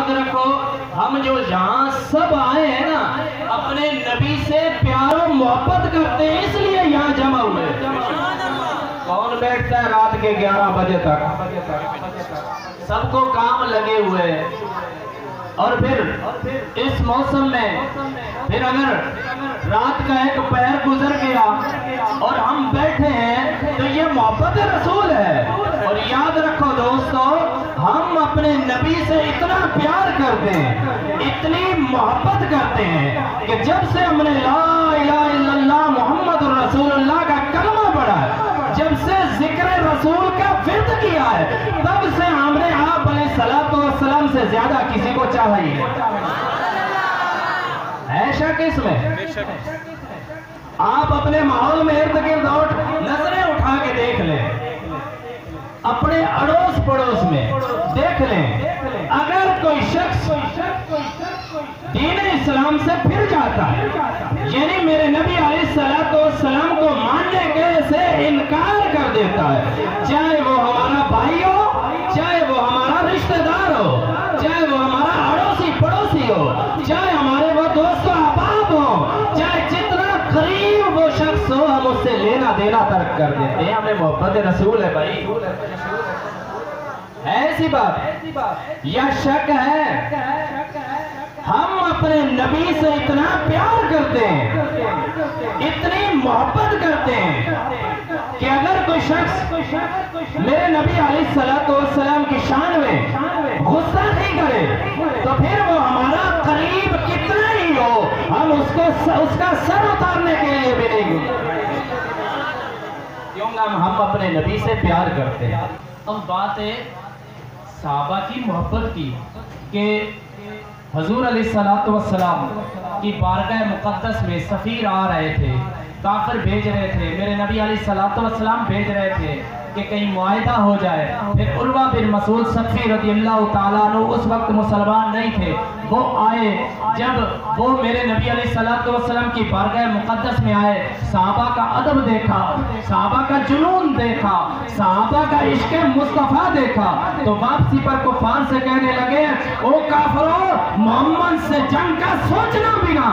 یاد رکھو ہم جو یہاں سب آئے ہیں نا اپنے نبی سے پیار و محبت کرتے ہیں، اس لیے یہاں جمع ہوئے۔ کون بیٹھتا ہے رات کے 11 بجے تک؟ سب کو کام لگے ہوئے، اور پھر اس موسم میں پھر اگر رات کا ایک پہر گزر گیا اور ہم بیٹھے ہیں تو یہ محبت رسول ہے۔ اور یاد رکھو دوستو، ہم اپنے نبی سے اتنا پیار کرتے ہیں، اتنی محبت کرتے ہیں کہ جب سے ہم نے لا الہ الا اللہ محمد رسول اللہ کا کلمہ پڑھا ہے، جب سے ذکر رسول کا ورد کیا ہے، تب سے ہم نے آپ علیہ السلام سے زیادہ کسی کو چاہا ہی ہے شک اس میں؟ آپ اپنے ماحول میں ارد گرد نظریں اٹھا کے دیکھ لیں، اپنے اڑوس پڑوس میں دیکھ لیں، اگر کوئی شخص دین اسلام سے پھر جاتا ہے، یعنی میرے نبی علیہ السلام کو ماننے کے سے انکار کر دیتا ہے، چاہے وہ ہمارا بھائی ہو، چاہے وہ ہمارا رشتہ دار ہو، چاہے وہ ہمارا اڑوسی پڑوسی ہو، چاہے ہمارے وہ دوست و احباب ہو، چاہے جتنا قریب وہ شخص ہو، ہم اس سے لینا دینا ترک کر دیتے ہیں۔ ہمیں محبت رسول ہے بھائی، ایسی بات یا شک ہے؟ ہم اپنے نبی سے اتنا پیار کرتے ہیں، اتنی محبت کرتے ہیں کہ اگر کوئی شخص میرے نبی علیہ السلام کی شان میں غصہ نہیں کرے تو پھر وہ ہمارا قریب کتنا ہی ہو، ہم اس کا سر اتارنے کے لیے بھی نہیں گئے، کیونکہ ہم اپنے نبی سے پیار کرتے ہیں۔ اب بات ہے صحابہ کی محبت کی کہ حضور علیہ السلام کی بارگاہ مقدس میں سفیر آ رہے تھے، کافر بھیج رہے تھے، میرے نبی علیہ السلام بھیج رہے تھے کہ کہیں معاہدہ ہو جائے۔ پھر عروہ بن مسعود ثقفی رضی اللہ تعالیٰ عنہ اس وقت مسلمان نہیں تھے، وہ آئے، جب وہ میرے نبی علیہ السلام کی بارگاہ مقدس میں آئے، صحابہ کا ادب دیکھا، صحابہ کا جنون دیکھا، صحابہ کا عشق مصطفیٰ دیکھا، تو واپسی پر کفار سے کہنے لگے، او کافرو، محمد سے جنگ کا سوچنا بھی نہ۔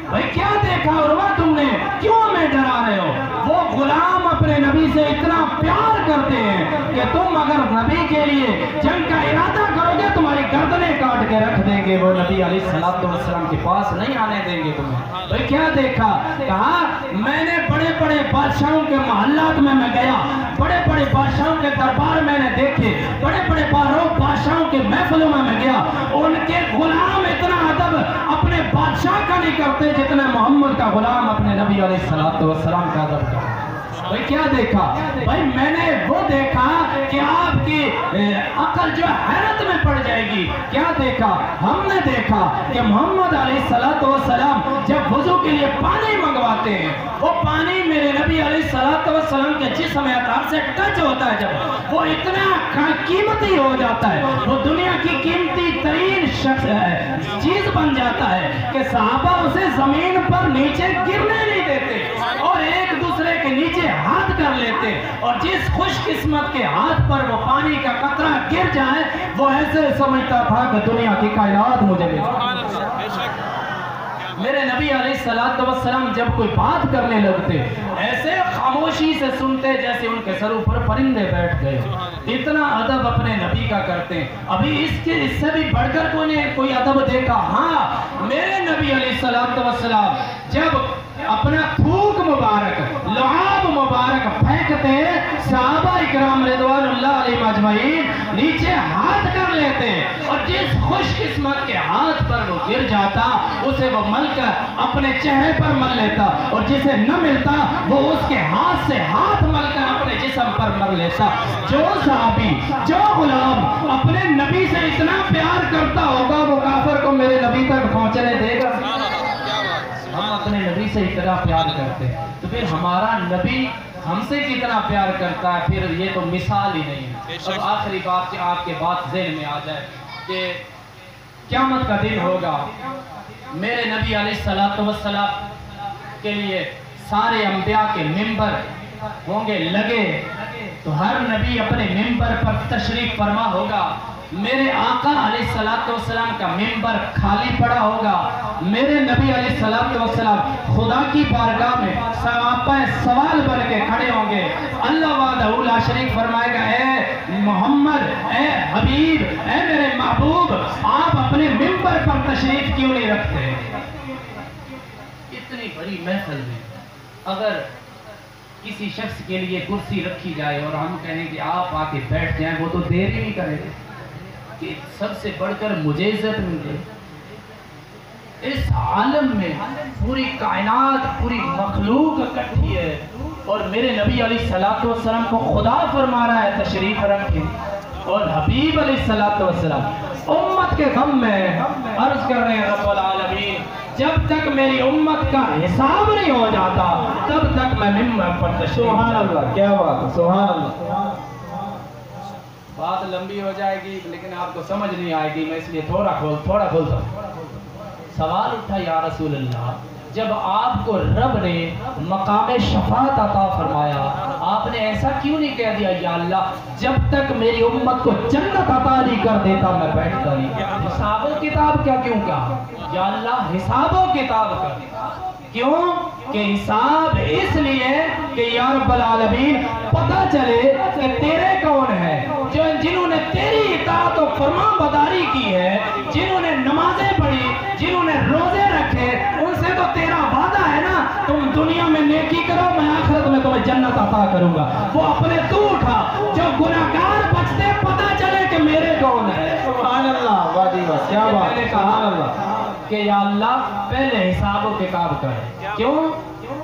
بھئی کیا دیکھا عروہ تم نے، کیوں ہمیں ڈرا رہے ہو؟ وہ غلام اپنے نبی سے اتنا پیار کرتے ہیں کہ تم اگر نبی کے لیے جنگ کا ارادہ کرو گے تمہاری گردنیں کاٹ کے رکھ دیں گے، وہ نبی علیہ السلام کے پاس نہیں آنے دیں گے تمہیں۔ بھئی کیا دیکھا؟ کہا میں نے بڑے بڑے بادشاہوں کے محلات میں گیا، بڑے بڑے بادشاہوں کے دربار میں نے دیکھے، بڑے بڑے بادشاہوں کے محفلوں میں گیا، ان کے غلام اتنا ادب اپنے بادشاہ کا نہیں کرتے جتنا محمد کا غلام اپنے نبی علیہ السلام کا ادب کرتا۔ بھئی کیا دیکھا؟ بھئی میں نے وہ دیکھا کہ آپ کی عقل جو حیرت میں پڑ جائے گی۔ کیا دیکھا؟ ہم نے دیکھا کہ محمد علیہ السلام جب وضو کے لیے پانی منگواتے ہیں، وہ پانی میرے نبی علیہ السلام کے جسم اطہار سے ٹچ ہوتا ہے، جب وہ اتنا قیمتی ہو جاتا ہے، وہ دنیا کی قیمتی ترین چیز بن جاتا ہے کہ صحابہ اسے زمین پر نیچے گرنے نہیں دیتے اور ایک دوسرے کے نیچے ہاتھ کر لیتے، اور جس خوش قسمت کے ہاتھ پر وہ پانی کا قطرہ گر جائے وہ ایسے سمجھتا تھا کہ دنیا کی کائنات مجھے مل گئی۔ میرے نبی علیہ السلام جب کوئی بات کرنے لگتے ایسے خاموشی سے سنتے جیسے ان کے سروں پر پرندے بیٹھ گئے، اتنا ادب اپنے نبی کا کرتے ہیں۔ ابھی اس سے بھی بڑھ کر کوئی ادب دیکھا؟ ہاں، میرے نبی علیہ السلام جب اپنا تھوک مبارک، لعاب مبارک پھینکتے، صحابہ اکرام رضوان اللہ علیہ اجمعین نیچے ہاتھ کر لیتے، اور جس خوش قسمت کے ہاتھ پر وہ گر جاتا اسے وہ مل کر اپنے چہرے پر مل لیتا، اور جسے نہ ملتا وہ اس کے ہاتھ سے ہاتھ مل کر اپنے جسم پر مل لیتا۔ جو صحابی، جو غلام اپنے نبی سے اتنا پیار کرتا ہوگا وہ کافر کو میرے نبی تک پہنچنے دے گا؟ ہم اپنے نبی سے اتنا پیار کرتے ہیں تو پھر ہمارا نبی ہم سے کتنا پیار کرتا ہے، پھر یہ تو مثال ہی نہیں ہے۔ اب آخری بات کہ آپ کے بات ذہن میں آ جائے کہ قیامت کا دن ہوگا، میرے نبی علیہ السلام کے لیے سارے انبیاء کے ممبر ہوں گے لگے، تو ہر نبی اپنے ممبر پر تشریف فرما ہوگا، میرے آقا علیہ السلام کا منبر خالی پڑا ہوگا، میرے نبی علیہ السلام خدا کی بارگاہ میں سراپا سوال بن کے کھڑے ہوں گے۔ اللہ وحدہ لا شریک فرمائے گا، اے محمد، اے حبیب، اے میرے محبوب، آپ اپنے منبر پر تشریف کیوں نہیں رکھتے؟ اتنی بڑی محفل میں اگر کسی شخص کے لیے کرسی رکھی جائے اور ہم کہیں کہ آپ آ کے بیٹھ جائیں، وہ تو دیر ہی نہیں کرے گا کہ سب سے بڑھ کر مجھے عزت ملے۔ اس عالم میں پوری کائنات، پوری مخلوق اکٹھی ہے اور میرے نبی علیہ السلام کو خدا فرما رہا ہے تشریف رکھیں، اور حبیب علیہ السلام امت کے غم میں عرض کر رہے ہیں رب العالمین جب تک میری امت کا حساب نہیں ہو جاتا تب تک میں منبر پر تشریف۔ سبحان اللہ، کیا بات ہے، سبحان اللہ۔ بات لمبی ہو جائے گی لیکن آپ کو سمجھ نہیں آئے گی، میں اس لیے تھوڑا کھولتا ہوں۔ سوال اٹھا یا رسول اللہ، جب آپ کو رب نے مقام شفاعت عطا فرمایا، آپ نے ایسا کیوں نہیں کہہ دیا یا اللہ جب تک میری امت کو جنت عطا نہیں کر دیتا میں بیٹھتا نہیں؟ حساب و کتاب کیا کیوں کہا؟ یا اللہ حساب و کتاب کر، کیوں کہ حساب اس لیے کہ یا رب العالمین پتہ چلے کہ تیرے کون ہے، جنہوں نے تیری اطاعت و فرما برداری کی ہے، جنہوں نے نمازیں پڑھی، جنہوں نے روزے رکھے، ان سے تو تیرا وعدہ ہے نا تم دنیا میں نیکی کرو میں آخرت میں تمہیں جنت عطا کروں گا۔ وہ اپنے تو اٹھا جو گناہگار بچتے پتہ چلے کہ میرے کون ہے۔ سبحان اللہ، وادی بس، کیا بات ہے، سبحان اللہ۔ کہ یا اللہ پہلے حساب و کتاب کر، کیوں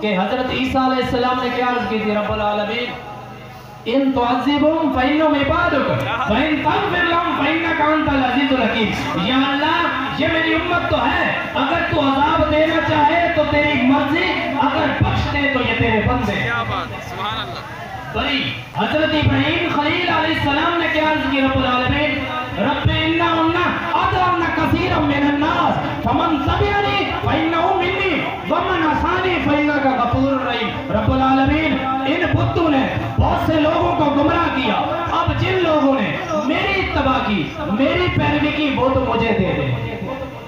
کہ حضرت عیسیٰ علیہ السلام نے کیا عرض کی تھی رب العالمین ان تعذبهم فإنهم عبادك وإن تغفر لهم فإنك أنت العزيز الحكيم۔ یا اللہ یہ میری امت تو ہے، اگر تو عذاب دینا چاہے تو تیری مرضی، اگر بخش دے تو یہ تیرے بندے۔ کیا بات ہے، سبحان اللہ۔ بھائی حضرت ابراہیم خلیل علیہ السلام نے کیا عرض کی رب العالمین رب انہن اضللن کثیرا من الناس فمن تبعنی فإنہ منی ومن عصانی فإنک غفور رحیم۔ رب العالمین ان بتوں نے بہت سے لوگوں کو گمراہ کیا، اب جن لوگوں نے میری اتباع کی، میری پیروی کی، وہ تو مجھے دے دے،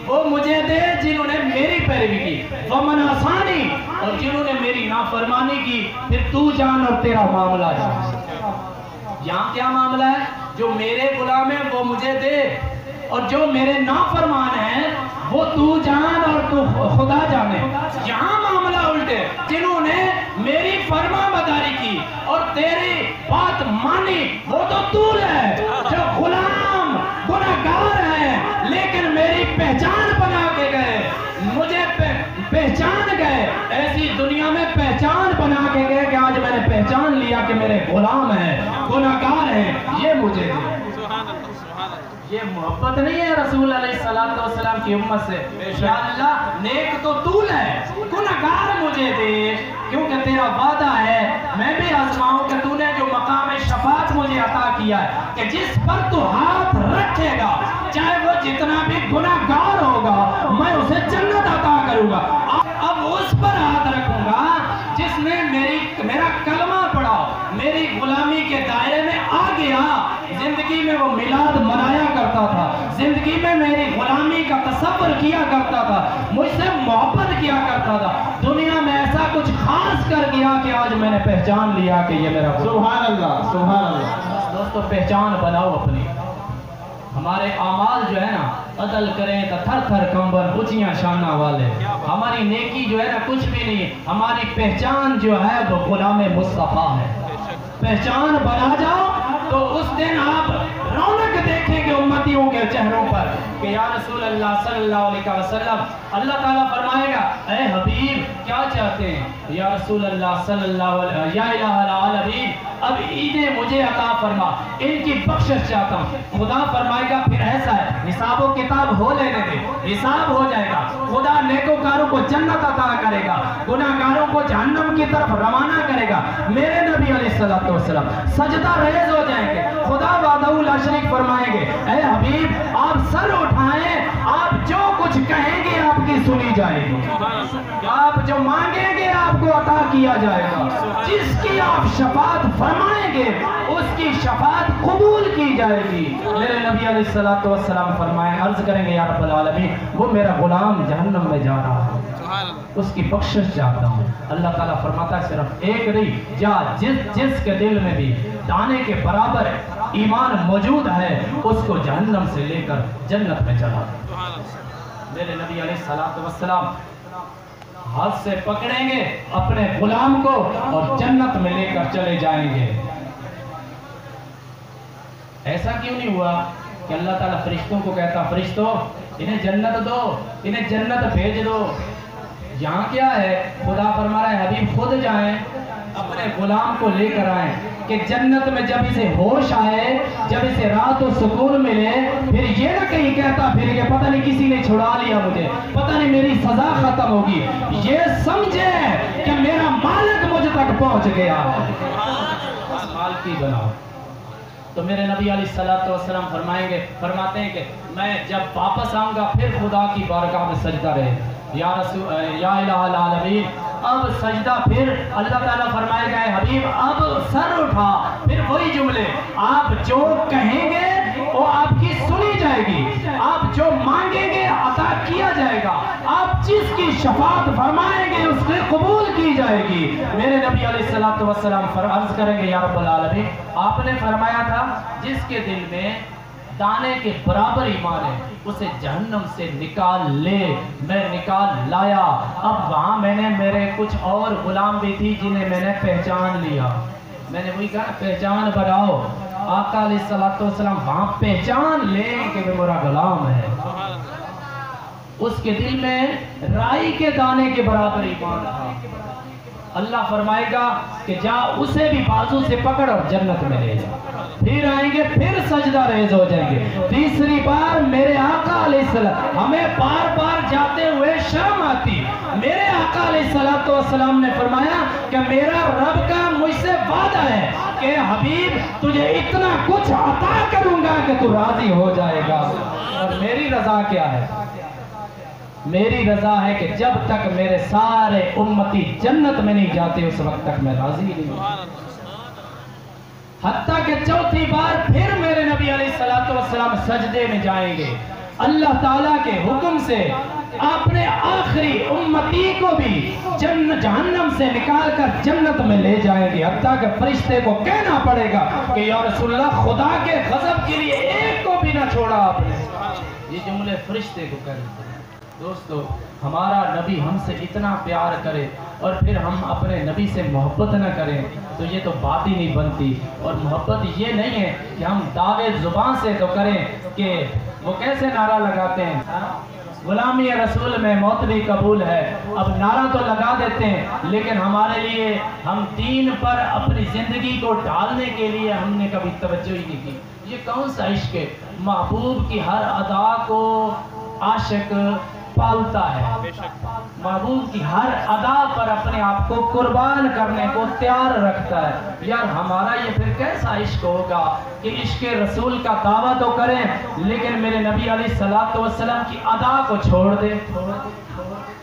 وہ مجھے دے جنہوں نے میری پیروی کی، ومن عصانی اور جنہوں نے میری نافرمانی کی، پھر تو جان اور تیرا معاملہ جان۔ یہاں کیا معاملہ ہے؟ جو میرے غلام ہیں وہ مجھے دے، اور جو میرے نافرمان ہیں وہ تو جان اور تو خدا جانے۔ یہاں معاملہ الٹے، جنہوں نے میری فرما برداری کی اور تیری بات مانی وہ تو ہے، جو غلام گناہگار ہیں لیکن میری پہچان بنا کے گئے، مجھے پہچان گئے، ایسی دنیا میں پہچان بنا کے گئے کہ آج میں نے پہچان لیا کہ میرے غلام ہیں، گناہگار ہیں، یہ مجھے دے۔ یہ محبت نہیں ہے رسول علیہ السلام کی امت سے؟ یا اللہ نیک تو تو ہے، گناہگار مجھے دے، کیونکہ تیرا وعدہ ہے میں بھی آزماؤں کہ تو نے جو مقام شفاعت مجھے عطا کیا ہے کہ جس پر تو ہاتھ رکھے گا چاہے وہ جتنا بھی گناہگار ہوگا میں اسے جنت عطا کروں گا۔ اب اس پر ہاتھ رکھوں گا جس نے میرا کلمہ پڑھا، میری غلامی کے دائرے میں آ گیا، زندگی میں وہ میلاد منایا کرتا تھا، زندگی میں میری غلامی کا تصور کیا کرتا تھا، مجھ سے محبت کیا کرتا تھا، دنیا میں ایسا کچھ خاص کر گیا کہ آج میں نے پہچان لیا کہ یہ میرا غلام۔ سبحان اللہ، سبحان اللہ۔ دوستو پہچان بناؤ اپنی، ہمارے اعمال جو ہے نا عدل کریں تو تھر تھر کمبن اونچیاں شانہ والے، ہماری نیکی جو ہے نا کچھ بھی نہیں، ہماری پہچان جو ہے وہ غلام مصطفیٰ ہے۔ پہچان بنا جاؤ تو اس دن آپ رونق دیکھیں گے امتیوں کے چہروں پر کہ یا رسول اللہ صلی اللہ علیہ وسلم، اللہ تعالیٰ فرمائے گا اے حبیب کیا چاہتے ہیں؟ یا رسول اللہ صلی اللہ علیہ وسلم، یا الہ العالمین اب عیدیں مجھے عطا فرما، ان کی بخشش چاہتا ہوں۔ خدا فرمائے گا پھر ایسا ہے حساب و کتاب ہو لینے دے، حساب ہو جائے گا، خدا نیکوکاروں کو جنت عطا کرے گا، گناہگاروں کو جہنم کی طرف روانہ کرے گا، میرے نبی علیہ السلام سجدہ ریز ہو جائیں گے، خدا وحدہ لا شریک فرمائیں گے اے حبیب آپ سر اٹھائیں، آپ جو کچھ کہیں گے آپ کی سنی جائے گی. آپ جو مانگیں گے آپ کو عطا کیا جائے گا. جس کی آپ شفاعت فرمائیں گے اس کی شفاعت قبول کی جائے گی. میرے نبی علیہ السلام فرمائیں، عرض کریں گے یا رب العالمین وہ میرا غلام جہنم میں جا رہا ہے، اس کی بخشش چاہتا ہوں. اللہ تعالیٰ فرماتا ہے صرف ایک نہیں، جا جس کے دل میں بھی دانے کے برابر ایمان موجود ہے اس کو جہنم سے لے کر جنت میں چلا. میرے نبی علیہ السلام ہاتھ سے پکڑیں گے اپنے غلام کو اور جنت میں لے کر چلے جائیں گے. ایسا کیوں نہیں ہوا کہ اللہ تعالیٰ فرشتوں کو کہتا فرشتوں انہیں جنت دو، انہیں جنت بھیج دو. یہاں کیا ہے؟ خدا فرما رہا ہے حبیب خود جائیں اپنے غلام کو لے کر آئیں کہ جنت میں جب اسے ہوش آئے، جب اسے رات و سکون ملے، پھر یہ نہ کہیں کہتا پھر کہ پتہ نہیں کسی نے چھڑا لیا مجھے، پتہ نہیں میری سزا ختم ہوگی. یہ سمجھے کہ میرا مالک مجھ تک پہنچ گیا ہے. مالکی بناؤ. تو میرے نبی علیہ السلام فرماتے ہیں کہ میں جب واپس آؤں گا پھر خدا کی بارگاہ میں سجدہ رہے یا الہ العالمین. اب سجدہ پھر اللہ تعالیٰ فرمائے گا حبیب اب سر اٹھا، پھر وہی جملے آپ جو کہیں گے وہ آپ کی سنی جائے گی، آپ جو مانگیں گے عطا کیا جائے گا، آپ جس کی شفاعت فرمائیں گے اس سے قبول کی جائے گی. میرے نبی علیہ السلام عرض کریں گے یا رب العالمین آپ نے فرمایا تھا جس کے دل میں دانے کے برابر ایمان ہے اسے جہنم سے نکال لے. میں نکال لایا. اب وہاں میں نے میرے کچھ اور غلام بھی تھی جنہیں میں نے پہچان لیا. میں نے وہی کہا پہچان بناؤ. آقا علیہ السلام وہاں پہچان لے کہ وہ میرا غلام ہے. اس کے دل میں رائی کے دانے کے برابر ایمان تھا. اللہ فرمائے گا کہ جا اسے بھی بازو سے پکڑ اور جنت میں لے جا. پھر آئیں گے پھر سجدہ ریز ہو جائیں گے. تیسری بار میرے آقا علیہ السلام ہمیں بار بار جاتے ہوئے شرم آتی. میرے آقا علیہ السلام نے فرمایا کہ میرا رب کا مجھ سے وعدہ ہے کہ حبیب تجھے اتنا کچھ عطا کروں گا کہ تو راضی ہو جائے گا. اور میری رضا کیا ہے؟ میری رضا ہے کہ جب تک میرے سارے امتی جنت میں نہیں جاتے اس وقت تک میں راضی نہیں ہوں. حتیٰ کہ چوتھی بار پھر میرے نبی علیہ السلام سجدے میں جائیں گے. اللہ تعالیٰ کے حکم سے اپنے آخری امتی کو بھی جہنم سے نکال کر جنت میں لے جائیں گے. حتیٰ کہ فرشتے کو کہنا پڑے گا کہ یا رسول اللہ خدا کے غضب کے لیے ایک کو بھی نہ چھوڑا آپ نے. یہ جملے فرشتے کو کہنے پڑے. دوستو ہمارا نبی ہم سے اتنا پیار کرے اور پھر ہم اپنے نبی سے محبت نہ کریں تو یہ تو بات ہی نہیں بنتی. اور محبت یہ نہیں ہے کہ ہم دعوے زبان سے تو کریں کہ وہ کیسے نعرہ لگاتے ہیں غلامی رسول میں موت بھی قبول ہے. اب نعرہ تو لگا دیتے ہیں لیکن ہمارے لیے ہم دین پر اپنی زندگی کو ڈالنے کے لیے ہم نے کبھی توجہ ہی نہیں کی. یہ کون سا عشق ہے؟ محبوب کی ہر ادا کو عاشق پالتا ہے. محبوب کی ہر ادا پر اپنے آپ کو قربان کرنے کو تیار رکھتا ہے. یار ہمارا یہ پھر کیسا عشق ہوگا کہ عشق رسول کا دعویٰ تو کریں لیکن میرے نبی علیہ السلام کی ادا کو چھوڑ دیں،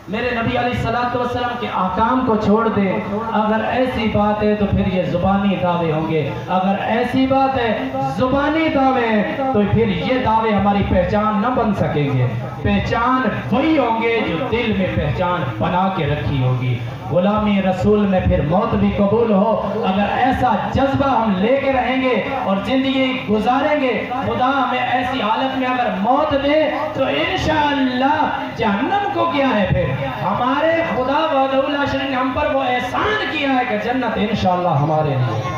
میرے نبی علیہ السلام کے احکام کو چھوڑ دیں. اگر ایسی بات ہے تو پھر یہ زبانی دعوے ہوں گے. اگر ایسی بات ہے زبانی دعوے تو پھر یہ دعوے ہماری پہچان نہ بن سکیں گے. پہچان وہی ہوں گے جو دل میں پہچان بنا کے رکھی ہوگی. غلامی رسول میں پھر موت بھی قبول ہو. اگر ایسا جذبہ ہم لے کے رہیں گے اور زندگی گزاریں گے خدا ہمیں ایسی حالت میں اگر موت دے تو انشاءاللہ جہنم کو کیا ہے پھر ہمارے خدا وحدہ لا شریک نے ہم پر وہ احسان کیا ہے کہ جنت انشاءاللہ ہمارے لیے.